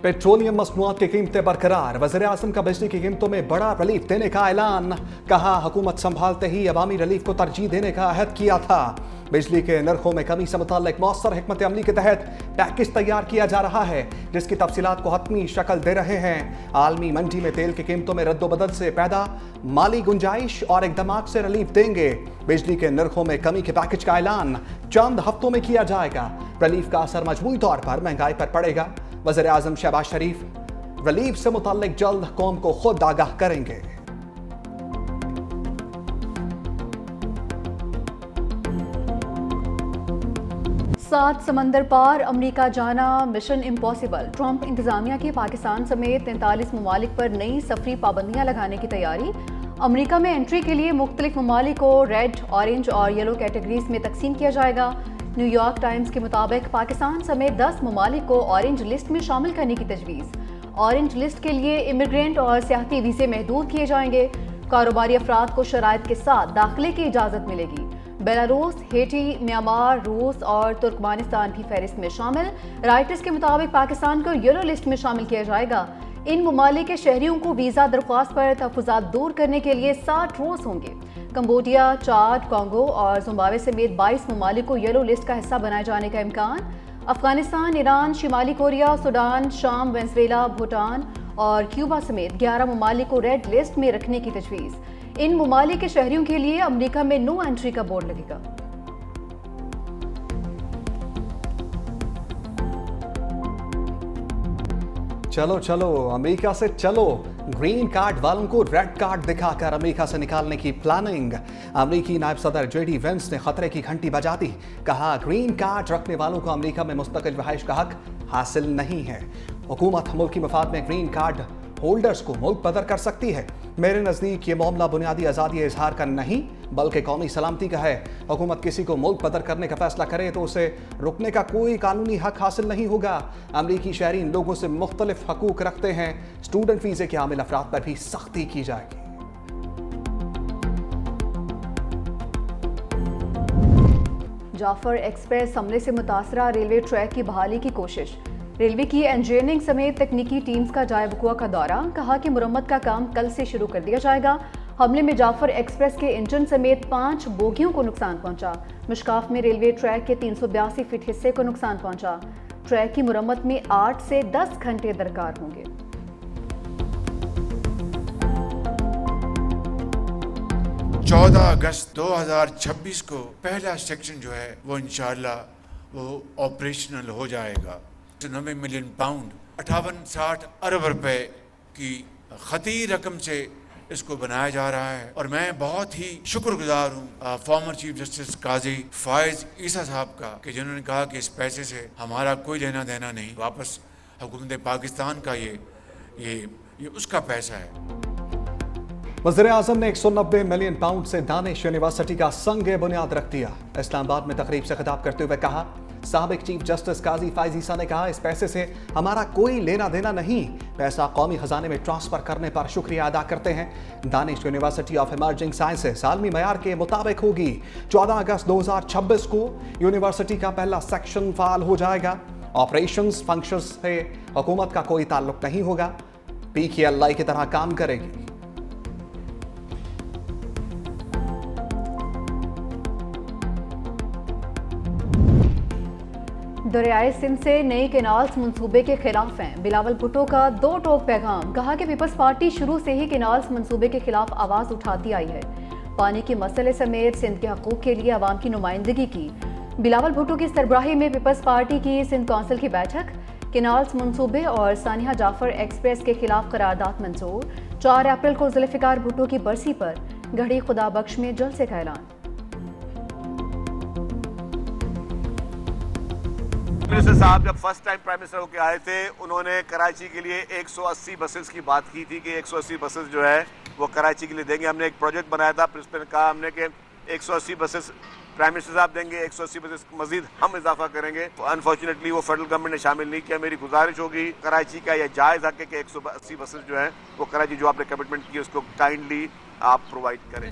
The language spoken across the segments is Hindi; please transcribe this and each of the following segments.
पेट्रोलियम मसनूआत की कीमतें बरकरार। वज़ीर-ए-आज़म का बिजली की कीमतों में बड़ा रिलीफ देने का ऐलान। कहा हुकूमत संभालते ही अवामी रिलीफ को तरजीह देने का अहद किया था। बिजली के नरखों में कमी से मुताल्लिक मौसर हिकमत अमली के तहत पैकेज तैयार किया जा रहा है, जिसकी तफसीलात को हतमी शक्ल दे रहे हैं। आलमी मंडी में तेल की कीमतों में रद्दोबदल से पैदा माली गुंजाइश और इकदामात से रिलीफ देंगे। बिजली के नरखों में कमी के पैकेज का ऐलान चंद हफ्तों में किया जाएगा। रिलीफ का असर मजमूई तौर पर महंगाई पर पड़ेगा। वज़ीर-ए-आज़म शहबाज शरीफ रिलीफ से मुताल्लिक जल्द कौम को खुद आगाह करेंगे। सात समंदर पार अमरीका जाना मिशन इम्पॉसिबल। ट्रंप इंतजामिया की पाकिस्तान समेत 43 ममालिक पर नई सफरी पाबंदियां लगाने की तैयारी। अमरीका में एंट्री के लिए मुख्तलिफ ममालिक को रेड, ऑरेंज और येलो कैटेगरीज में तकसीम किया जाएगा। न्यूयॉर्क टाइम्स के मुताबिक पाकिस्तान समेत 10 ममालिक को ऑरेंज लिस्ट में शामिल करने की तजवीज़। ऑरेंज लिस्ट के लिए इमिग्रेंट और सियाहती वीज़े महदूद किए जाएंगे। कारोबारी अफराद को शराइत के साथ दाखिले की इजाज़त मिलेगी। बेलारूस, हेटी, म्यांमार, रूस और तुर्कमानिस्तान भी फहरिस्त में शामिल। राइटर्स के मुताबिक पाकिस्तान को येलो लिस्ट में शामिल किया जाएगा। इन ममालिक के शहरियों को वीज़ा दरख्वास्त पर तहफ़्फ़ुज़ात दूर करने के लिए 60 रोज़ होंगे। कंबोडिया, चाद, कांगो और जिम्बाब्वे समेत 22 ममालिक को येलो लिस्ट का हिस्सा बनाए जाने का इम्कान। अफगानिस्तान, ईरान, शिमाली कोरिया, सूडान, शाम, वेनेज़ुएला, भूटान और क्यूबा समेत 11 ममालिक को रेड लिस्ट में रखने की तजवीज़। इन ममालिक के शहरियों के लिए अमरीका में नो एंट्री का बोर्ड लगेगा। चलो चलो अमेरिका से चलो। ग्रीन कार्ड वालों को रेड कार्ड दिखाकर अमेरिका से निकालने की प्लानिंग। अमेरिकी नायब सदर जेडी वेंस ने खतरे की घंटी बजा दी। कहा ग्रीन कार्ड रखने वालों को अमेरिका में मुस्तकिल रहाइश का हक हासिल नहीं है। हुकूमत मुल्की मफाद में ग्रीन कार्ड होल्डर्स को मुल्क बदर कर सकती है। मेरे नज़दीक ये मामला बुनियादी आज़ादी इजहार का नहीं बल्कि कौमी सलामती का है। हुकूमत किसी को मुल्क बदर करने का फैसला करे तो उसे रुकने का कोई कानूनी हक हासिल नहीं होगा। अमरीकी शहरी इन लोगों से मुख्तलिफ हकूक रखते हैं। स्टूडेंट वीज़े के हामिल अफराद पर भी सख्ती की जाएगी। जाफर एक्सप्रेस हमले से मुतासरा रेलवे ट्रैक की बहाली की कोशिश। रेलवे की इंजीनियरिंग समेत तकनीकी टीम्स का जाए वकुआ का दौरा। कहा कि मुरम्मत का काम कल से शुरू कर दिया जाएगा। हमले में जाफर एक्सप्रेस के इंजन समेत 5 बोगियों को नुकसान पहुंचा। मुश्काफ में रेलवे ट्रैक के 382 फीट हिस्से को नुकसान पहुंचा। ट्रैक की मुरम्मत में 8 से 10 घंटे दरकार होंगे। 14 अगस्त 2026 को पहला सेक्शन जो है वो इंशाअल्लाह वो ऑपरेशनल हो जाएगा। 90 मिलियन पाउंड 58-60 अरब रुपए की खती रकम से इसको बनाया जा रहा है और मैं बहुत ही शुक्रगुजार हूँ फॉर्मर चीफ जस्टिस काजी फायज ईसा साहब का कि जिन्होंने कहा कि इस पैसे से हमारा कोई लेना देना नहीं, वापस हुकूमत पाकिस्तान का ये उसका पैसा है। वज़ीर-ए-आज़म ने 190 मिलियन पाउंड से दानिश यूनिवर्सिटी का संग बुनियाद रख दिया। इस्लामाबाद में तकरीब से खिताब करते हुए कहा, साबिक चीफ जस्टिस काजी फायज ईसा ने कहा इस पैसे से हमारा कोई लेना देना नहीं, पैसा कौमी खजाने में ट्रांसफर करने पर शुक्रिया अदा करते हैं। Danish university of emerging sciences आलमी मयार के मुताबिक होगी। 14 अगस्त 2026 को यूनिवर्सिटी का पहला सेक्शन फाल हो जाएगा। ऑपरेशंस फंक्शंस से हुकूमत का कोई ताल्लुक नहीं होगा। PKLI की तरह काम करेगी। दरियाए सिंध से नई केनाल्स मंसूबे के खिलाफ हैं। बिलावल भुट्टो का 2 टोक पैगाम। कहा कि पीपल्स पार्टी शुरू से ही केनाल्स मंसूबे के खिलाफ आवाज़ उठाती आई है। पानी के मसले समेत सिंध के हकूक़ के लिए आवाम की नुमाइंदगी की। बिलावल भुट्टो की सरबराही में पीपल्स पार्टी की सिंध कौंसिल की बैठक। केनाल्स मंसूबे और सानिया जाफर एक्सप्रेस के खिलाफ करारदाद मंजूर। 4 अप्रैल को जुल्फ़िकार भुट्टो की बरसी पर घड़ी खुदा बख्श में जलसे का ऐलान। मिनिस्टर साहब जब फर्स्ट टाइम प्राइम मिनिस्टर होकर आए थे, उन्होंने कराची के लिए 180 बसेस की बात की थी कि 180 बसेस जो है वो कराची के लिए देंगे। हमने एक प्रोजेक्ट बनाया था, फिर उस पर कहा हमने कि 180 बसेस प्राइम मिनिस्टर साहब देंगे, 180 बसेस मजीद हम इजाफा करेंगे। तो अनफॉर्चुनेटली वो फेडरल गवर्नमेंट ने शामिल नहीं किया। मेरी गुजारिश होगी कराची का यह जायज़ हक है कि 180 बसेस जो है वो कराची जो आपने कमिटमेंट की उसको काइंडली आप प्रोवाइड करें।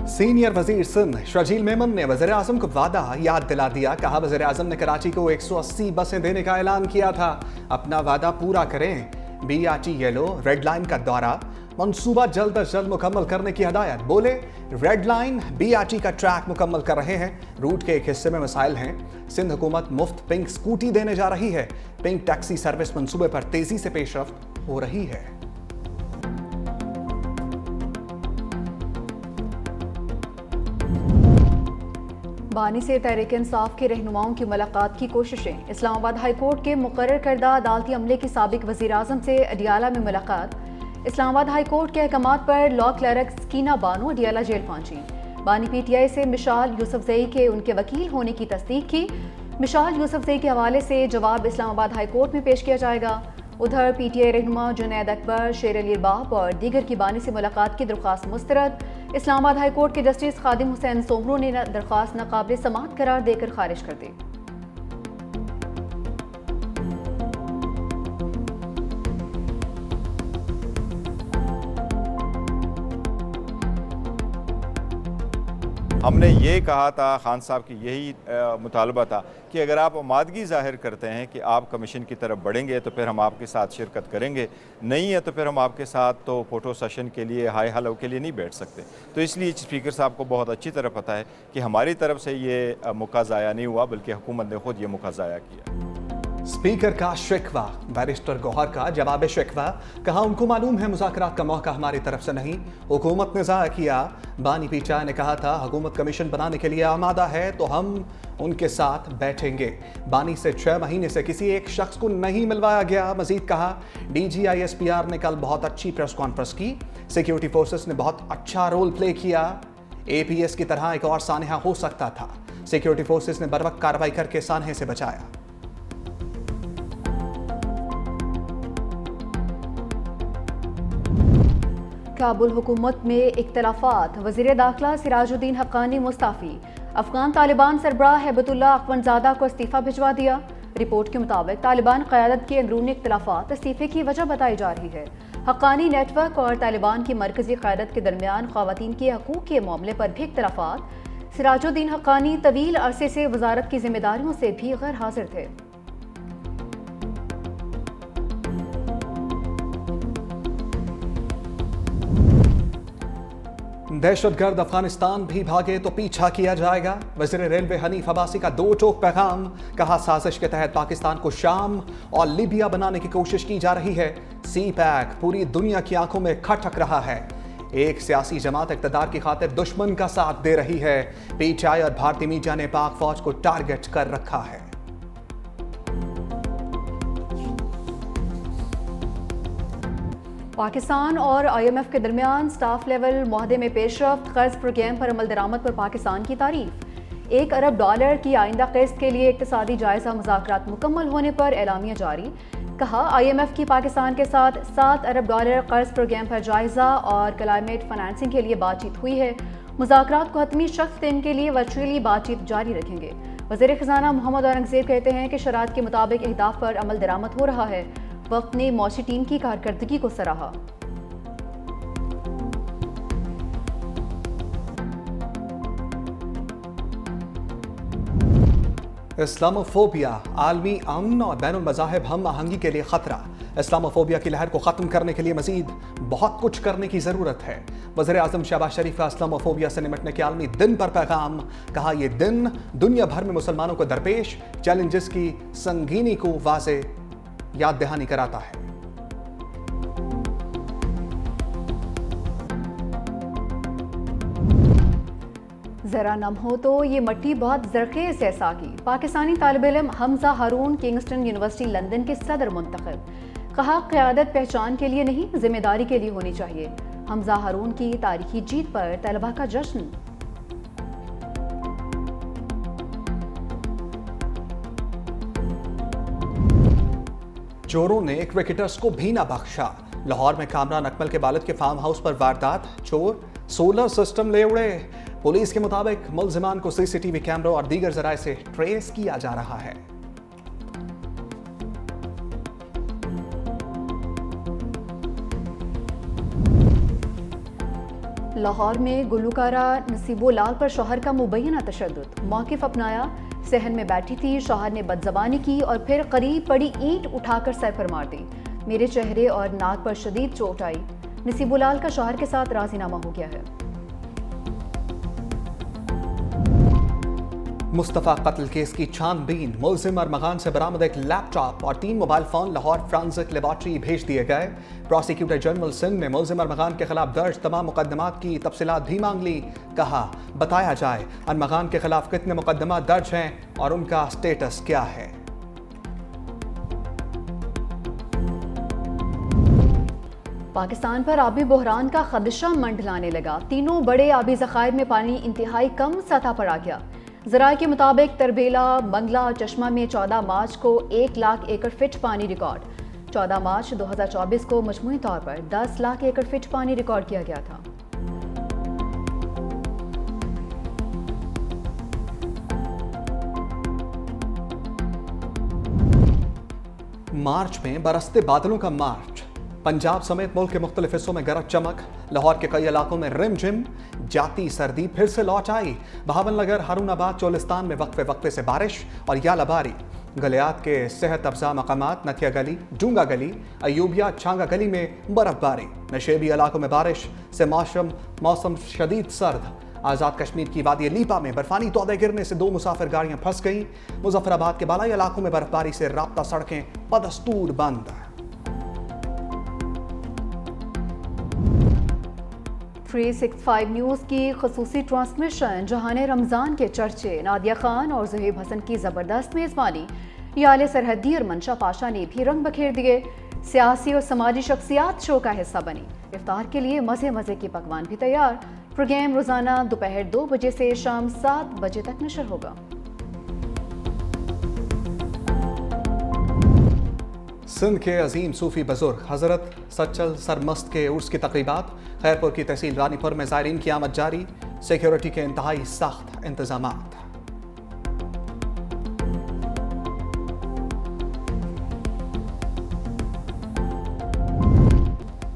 सीनियर वजीर सिंध शर्जील मेमन ने वज़ीर आज़म को वादा याद दिला दिया। कहा वज़ीर आज़म ने कराची को 180 बसें देने का ऐलान किया था, अपना वादा पूरा करें। BRT येलो रेड लाइन का दौरा, मंसूबा जल्द अज जल्द मुकम्मल करने की हदायत। बोले रेड लाइन BRT का ट्रैक मुकम्मल कर रहे हैं, रूट के एक हिस्से में मसाइल हैं। सिंध हुकूमत मुफ्त पिंक स्कूटी देने जा रही है। पिंक टैक्सी सर्विस मंसूबे पर तेजी से पेशरफ्त हो रही है। बानी से तहरीक इंसाफ के रहनुमाओं की मुलाकात की कोशिशें। इस्लामाबाद हाई कोर्ट के मुकर्रर करदा अदालती अमले की साबिक वज़ीर आज़म से अडियाला में मुलाकात। इस्लामाबाद हाई कोर्ट के अहकामात पर law clerk Sakina Bano Adiala jail पहुंची। बानी PTI से मिशाल यूसुफजई के उनके वकील होने की तस्दीक की। मिशाल यूसुफजई के हवाले से जवाब इस्लामाबाद हाई कोर्ट में पेश किया जाएगा। उधर PTI रहनुमा जुनैद अकबर, शेर अली बाब और दीगर की बानी से मुलाकात की दरख्वास्त मुस्तरद। इस्लामाबाद हाई कोर्ट के जस्टिस खादिम हुसैन सोमरो ने दरख्वास्त नाकाबिल समाअत करार देकर खारिज कर दी। हमने ये कहा था, खान साहब की यही मुतालबा था कि अगर आप आमादगी ज़ाहिर करते हैं कि आप कमीशन की तरफ बढ़ेंगे तो फिर हम आपके साथ शिरकत करेंगे, नहीं है तो फिर हम आपके साथ तो फ़ोटो सेशन के लिए, हाय हेलो के लिए नहीं बैठ सकते। तो इसलिए स्पीकर साहब को बहुत अच्छी तरह पता है कि हमारी तरफ से ये मौका ज़ाया नहीं हुआ, बल्कि हुकूमत ने खुद ये मौका ज़ाया किया। स्पीकर का शिकवा, बैरिस्टर गौहर का जवाब शिकवा। कहा उनको मालूम है मुज़ाकरात का मौका हमारी तरफ से नहीं, हुकूमत ने ज़ाया किया। बानी PTI ने कहा था हुकूमत कमीशन बनाने के लिए आमादा है तो हम उनके साथ बैठेंगे। बानी से 6 महीने से किसी एक शख्स को नहीं मिलवाया गया। मजीद कहा DG ISPR ने कल बहुत अच्छी प्रेस कॉन्फ्रेंस की, सिक्योरिटी फोर्सेस ने बहुत अच्छा रोल प्ले किया। APS की तरह एक और सानहा हो सकता था, सिक्योरिटी फोर्सेस ने बर वक्त कार्रवाई करके सानहे से बचाया। काबुल हुकूमत में इख्तलाफात, वज़ीर दाखिला सिराजुद्दीन हक्कानी मुस्ताफ़ी। अफगान तालिबान सरबराह हैबतुल्लाह अखवंजादा को इस्तीफ़ा भिजवा दिया। रिपोर्ट के मुताबिक तालिबान क़यादत के अंदरूनी इख्तलाफात इस्तीफ़े की वजह बताई जा रही है। हक्कानी नेटवर्क और तालिबान की मरकज़ी क़यादत के दरमियान ख़वातीन के हकूक़ के मामले पर भी इख्तलाफात। सिराजुद्दीन हक्कानी तवील अरसे से वजारत की जिम्मेदारियों से भी गैर हाजिर थे। दहशतगर्द अफगानिस्तान भी भागे तो पीछा किया जाएगा। वज़ीर रेलवे हनीफ अब्बासी का 2 टोक पैगाम। कहा साजिश के तहत पाकिस्तान को शाम और लीबिया बनाने की कोशिश की जा रही है। CPAC पूरी दुनिया की आंखों में खटक रहा है। एक सियासी जमात इक़्तिदार की खातिर दुश्मन का साथ दे रही है। PTI और भारतीय मीडिया ने पाक फौज को टारगेट कर रखा है। पाकिस्तान और IMF के दरमियान स्टाफ लेवल मुआहदे में पेशरफ्त, कर्ज प्रोग्राम पर अमल दरामद पर पाकिस्तान की तारीफ। $1 अरब की आइंदा किस्त के लिए इक्तिसादी जायजा मुज़ाकरात मुकम्मल होने पर एलामिया जारी। कहा IMF की पाकिस्तान के साथ $7 अरब कर्ज प्रोग्राम पर जायजा और क्लाइमेट फाइनेंसिंग के लिए बातचीत हुई है। मुज़ाकरात को हतमी शख्स दिन के लिए वर्चुअली बातचीत जारी रखेंगे। वज़ीर ख़ज़ाना मोहम्मद औरंगज़ेब कहते हैं कि शरात के मुताबिक अहदाफ पर अमल दरामद हो रहा है। वक्त ने मौसी टीम की कारकर्दगी को सराहा। इस्लामोफोबिया आलमी अमन और बैनुल मज़ाहिब हम आहंगी के लिए खतरा। इस्लामोफोबिया की लहर को ख़त्म करने के लिए मजीद बहुत कुछ करने की ज़रूरत है। वज़ीर आज़म शहबाज शरीफ का इस्लामोफोबिया से निपटने के आलमी दिन पर पैगाम। कहा यह दिन दुनिया भर में मुसलमानों को दरपेश चैलेंजेस की संगीनी को वाज़े याद दहानी कराता है। ज़रा नम हो तो ये मट्टी बहुत ज़रखेज़ है साकी। पाकिस्तानी तालिब इल्म हमजा हारून किंगस्टन यूनिवर्सिटी लंदन के सदर मुंतखब। कहा क़यादत पहचान के लिए नहीं जिम्मेदारी के लिए होनी चाहिए। हमजा हारून की तारीखी जीत पर तलबा का जश्न। चोरों ने क्रिकेटर्स को भी ना बख्शा। लाहौर में कामरान अकमल के बालिद के फार्म हाउस पर वारदात, चोर सोलर सिस्टम ले उड़े। पुलिस के मुताबिक मुलजिमान को CCTV कैमरों और दीगर जराए से ट्रेस किया जा रहा है। लाहौर में गुलूकारा नसीबो लाल पर शौहर का मुबैना तशद्दुद, मौक़िफ़ अपनाया। सहन में बैठी थी, शौहर ने बदज़बानी की और फिर करीब पड़ी ईंट उठाकर सर पर मार दी। मेरे चेहरे और नाक पर शदीद चोट आई। नसीबो लाल का शौहर के साथ राज़ीनामा हो गया है। मुस्तफ़ा कत्ल केस की छानबीन, मुलजिम अरमगान से बरामद एक लैपटॉप और 3 mobile phone Lahore forensic laboratory भेज दिए गए। प्रोसिक्यूटर जनरल सिंध ने मुलजिम अरमगान के खिलाफ दर्ज तमाम मुकदमात की तफसीलात भी मांग ली। कहा बताया जाए अरमगान के खिलाफ कितने मुकदमात दर्ज हैं और उनका स्टेटस क्या है। पाकिस्तान पर आबी बहरान का खदशा मंडलाने लगा। तीनों बड़े आबी ज़खायर में पानी इंतहाई कम सतह पर आ गया। ज़राए के मुताबिक तरबेला, मंगला और चश्मा में 14 मार्च को 1 लाख एकड़ फिट पानी रिकॉर्ड। 14 मार्च 2024 को मजमूई तौर पर 10 लाख एकड़ फिट पानी रिकॉर्ड किया गया था। मार्च में बरसते बादलों का मार्च, पंजाब समेत मुल्क के मुख्तलिफ हिस्सों में गरज चमक। लाहौर के कई इलाकों में रिमझिम जाती सर्दी फिर से लौट आई। बहावलनगर, हारूनाबाद, चोलिस्तान में वक्फे वक्फे से बारिश और यालाबारी। गलियात के सेहत अफजा मकामात नथिया गली, डूंगा गली, अयूबिया, छांगा गली में बर्फबारी। नशेबी इलाकों में बारिश से मौसम शदीद सर्द। आज़ाद कश्मीर की वादी लीपा में बर्फानी तौदे गिरने से 2 मुसाफिर गाड़ियां फंस गईं। मुजफ्फराबाद के बालाई इलाकों में बर्फबारी से राब्ता सड़कें बदस्तूर बंद। 365 न्यूज़ की खसूसी ट्रांसमिशन, जहाने रमज़ान के चर्चे, नादिया खान और ज़ुहैब हसन की ज़बरदस्त मेज़बानी। याले सरहदी और मंशा पाशा ने भी रंग बखेर दिए। सियासी और समाजी शख्सियात शो का हिस्सा बनी। इफ्तार के लिए मज़े मज़े के पकवान भी तैयार। प्रोग्राम रोज़ाना दोपहर 2 बजे से शाम 7 बजे तक नशर होगा। सिंध के अजीम सूफी बुजुर्ग हज़रत सच्चल सरमस्त के उर्स की तकरीबात। खैरपुर की तहसील रानीपुर में ज़ायरीन की आमद जारी। सिक्योरिटी के इंतहाई सख्त इंतजामात।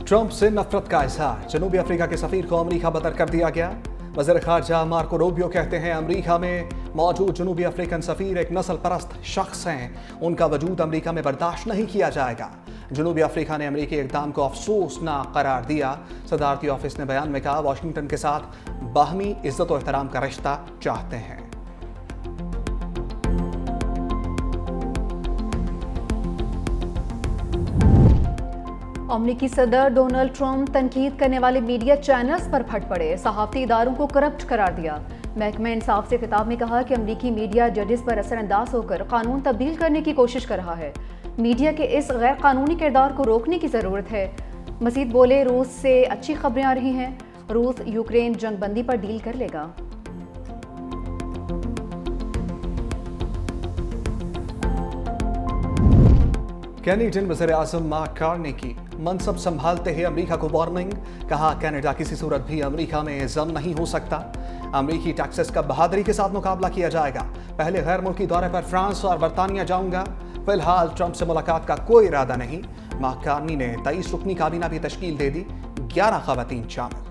ट्रंप से नफरत का इजहार, जनूबी अफ्रीका के सफीर को अमरीका बतर कर दिया गया। वज़ीर ख़ारजा मार्को रूबियो कहते हैं अमरीका में मौजूद जनूबी अफ्रीकन सफीर एक नस्ल परस्त शख्स हैं, उनका वजूद अमरीका में बर्दाश्त नहीं किया जाएगा। जनूबी अफ्रीका ने अमरीकी इक़दाम को अफसोसनाक करार दिया। सदारती ऑफिस ने बयान में कहा वाशिंगटन के साथ बाहमी इज्जत और एहतराम का रिश्ता चाहते हैं। अमरीकी सदर डोनाल्ड ट्रंप तनकीद करने वाले मीडिया चैनल्स पर फट पड़े। सहाफ़ती इदारों को करप्ट करार दिया। महकमा इंसाफ से खिताब में कहा कि अमरीकी मीडिया जजेस पर असरअंदाज होकर कानून तब्दील करने की कोशिश कर रहा है। मीडिया के इस गैर कानूनी किरदार को रोकने की ज़रूरत है। मज़ीद बोले रूस से अच्छी खबरें आ रही हैं। रूस यूक्रेन जंगबंदी पर डील कर लेगा। कैनेडियन वज़ीर-ए-आज़म मार्क कार्नी की मनसब संभालते ही अमेरिका को वार्निंग। कहा कनाडा किसी सूरत भी अमेरिका में जम नहीं हो सकता। अमेरिकी टैक्सेस का बहादुरी के साथ मुकाबला किया जाएगा। पहले गैर मुल्की दौरे पर फ्रांस और बरतानिया जाऊंगा। फिलहाल ट्रंप से मुलाकात का कोई इरादा नहीं। मार्क कार्नी ने 23 रुकनी काबीना भी तश्कील दे दी, 11 खवातीन शामिल।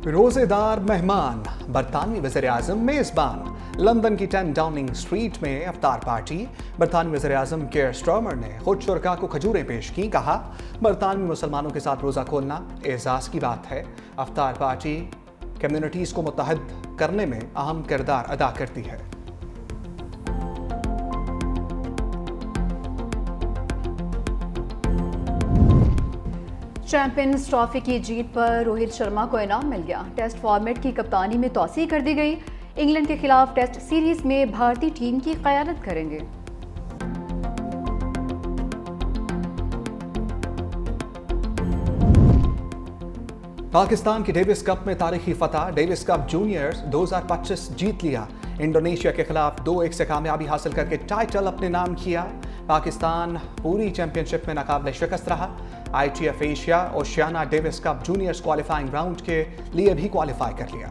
रोजेदार मेहमान, बरतानवी वज़ीर-ए-आज़म मेज़बान। लंदन की 10 डाउनिंग स्ट्रीट में अफ्तार पार्टी। बरतानवी वज़ीर-ए-आज़म केयर स्टारमर ने खुद शुरका को खजूरें पेश की। कहा बरतानवी मुसलमानों के साथ रोज़ा खोलना एजाज़ की बात है। अफ्तार पार्टी कम्युनिटीज़ को मुत्तहद करने में अहम किरदार अदा करती है। चैंपियंस ट्रॉफी की जीत पर रोहित शर्मा को इनाम मिल गया। टेस्ट फॉर्मेट की कप्तानी में तौसीह कर दी गई। इंग्लैंड के खिलाफ टेस्ट सीरीज में भारतीय टीम की क़यादत करेंगे। पाकिस्तान की डेविस कप में तारीखी फतह। डेविस कप जूनियर्स 2025 जीत लिया। इंडोनेशिया के खिलाफ 2-1 से कामयाबी हासिल करके टाइटल अपने नाम किया। पाकिस्तान पूरी चैंपियनशिप में नाकाबिले शिकस्त रहा। ITF Asia Oceania Davis cup juniors qualifying round के लिए भी क्वालिफाई कर लिया।